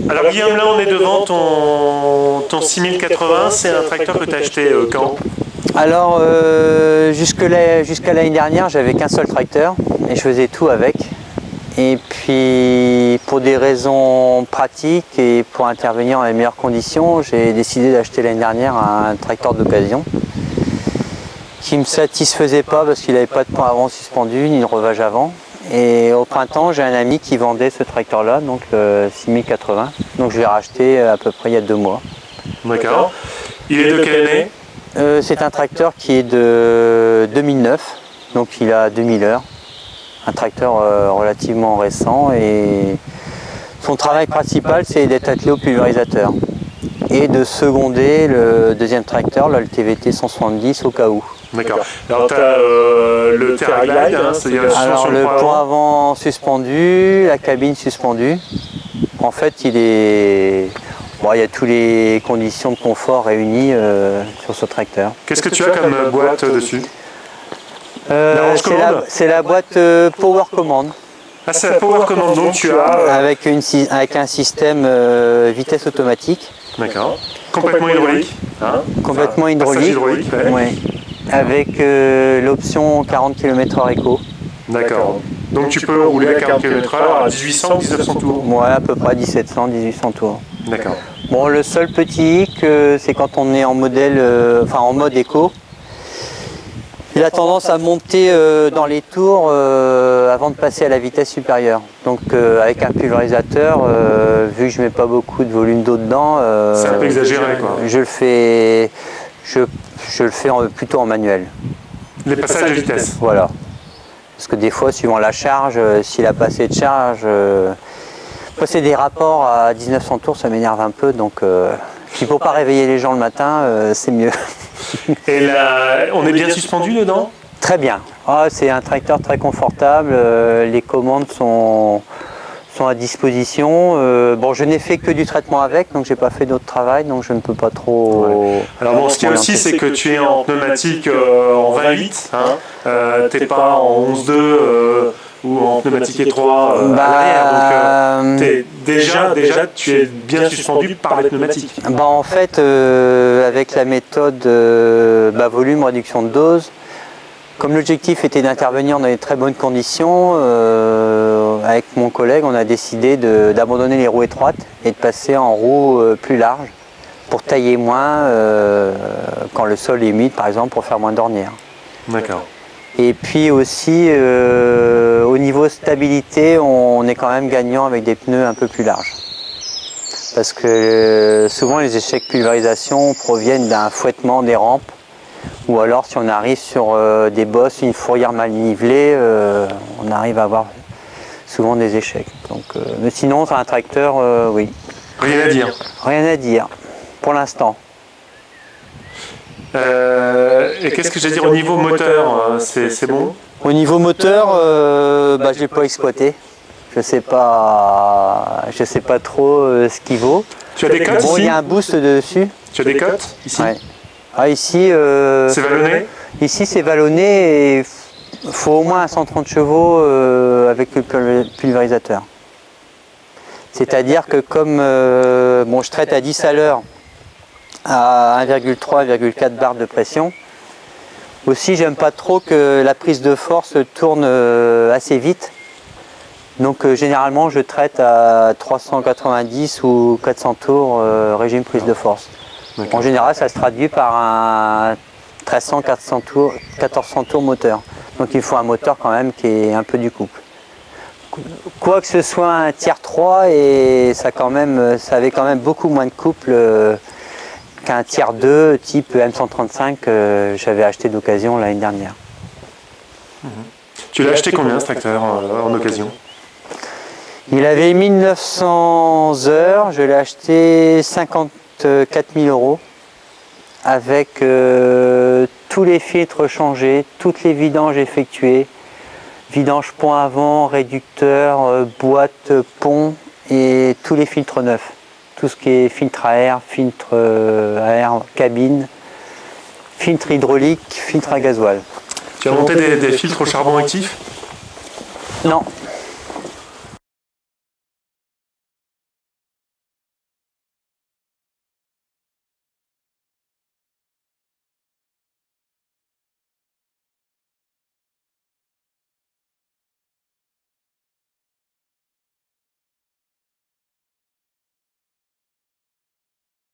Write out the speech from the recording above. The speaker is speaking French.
Alors Guillaume, là on est devant ton 6080, c'est un tracteur que tu as acheté quand? Alors jusqu'à l'année dernière, j'avais qu'un seul tracteur et je faisais tout avec. Et puis pour des raisons pratiques et pour intervenir dans les meilleures conditions, j'ai décidé d'acheter l'année dernière un tracteur d'occasion qui ne me satisfaisait pas parce qu'il n'avait pas de point avant suspendu ni de revage avant. Et au printemps, j'ai un ami qui vendait ce tracteur-là, donc le 6080. Donc je l'ai racheté à peu près il y a 2 mois. D'accord. Il est de quelle année? C'est un tracteur qui est de 2009, donc il a 2000 heures. Un tracteur relativement récent et son travail principal c'est d'être attelé au pulvérisateur et de seconder le deuxième tracteur, là, le TVT 170 au cas où. D'accord. Alors tu as le TerraGlide, hein, c'est-à-dire la suspension. Alors le pont avant suspendu, la cabine suspendue. En fait il y a toutes les conditions de confort réunies sur ce tracteur. Qu'est-ce que tu as comme boîte dessus? C'est la boîte Power Command. Ah, c'est la Power Command, donc tu as... Avec un système vitesse automatique. D'accord. Complètement hydraulique, hein? Complètement hydraulique. Ouais. Avec l'option 40 km/h éco. D'accord. Donc tu peux rouler à 40 km/h à 1800, 1900 tours? Ouais, à peu près 1700, 1800 tours. D'accord. Bon, le seul petit hic, c'est quand on est en en mode éco. Il a tendance à monter dans les tours avant de passer à la vitesse supérieure. Donc avec un pulvérisateur, vu que je mets pas beaucoup de volume d'eau dedans, c'est un peu exagéré quoi. Je le fais plutôt en manuel. Les passages de vitesse. Voilà. Parce que des fois, suivant la charge, s'il a pas assez de charge, c'est des rapports à 1900 tours, ça m'énerve un peu. Donc, puis pour pas réveiller les gens le matin, c'est mieux. Et là, on est bien suspendu dedans? Très bien. Ah, c'est un tracteur très confortable. Les commandes sont à disposition. Bon, je n'ai fait que du traitement avec, donc j'ai pas fait d'autre travail, donc je ne peux pas trop. Ouais. Alors bon, ce qu'il y a aussi, c'est que tu es en pneumatique en 28, hein. T'es pas en 11.2 ou en pneumatique étroit à l'arrière. Donc déjà, tu es bien suspendu par les pneumatiques. En fait, avec la méthode volume réduction de dose, comme l'objectif était d'intervenir dans des très bonnes conditions, avec mon collègue, on a décidé d'abandonner les roues étroites et de passer en roues plus larges pour tailler moins quand le sol est humide, par exemple, pour faire moins d'ornières. D'accord. Et puis aussi, au niveau stabilité, on est quand même gagnant avec des pneus un peu plus larges. Parce que souvent, les échecs pulvérisation proviennent d'un fouettement des rampes. Ou alors si on arrive sur des bosses, une fourrière mal nivelée, on arrive à avoir souvent des échecs. Donc, mais sinon, c'est un tracteur, oui. Rien à dire. Rien à dire, pour l'instant. Et qu'est-ce que j'ai à dire au niveau moteur, c'est bon? Au niveau moteur, je ne l'ai pas exploité. Je sais pas trop ce qu'il vaut. Tu as des cotes ici? Il y a un boost dessus. Tu as des cotes ici? Ouais. Ah, ici, c'est vallonné? Ici, c'est vallonné et il faut au moins 130 chevaux avec le pulvérisateur. C'est-à-dire que comme je traite à 10 à l'heure à 1,3, 1,4 bar de pression, aussi, j'aime pas trop que la prise de force tourne assez vite. Donc généralement, je traite à 390 ou 400 tours régime prise de force. En général, ça se traduit par un 1300-1400 tours, 1400 tours moteur. Donc il faut un moteur quand même qui est un peu du couple. Quoi que ce soit un tiers 3, et ça avait quand même beaucoup moins de couple qu'un tiers 2 type M135 que j'avais acheté d'occasion l'année dernière. Tu l'as acheté combien ce tracteur en occasion? Il avait 1900 heures, je l'ai acheté 54 000 € avec tous les filtres changés, toutes les vidanges effectuées, vidange pont avant, réducteur, boîte, pont et tous les filtres neufs. Tout ce qui est filtre à air, cabine, filtre hydraulique, filtre à gasoil. Tu as monté des filtres au charbon actif? Non,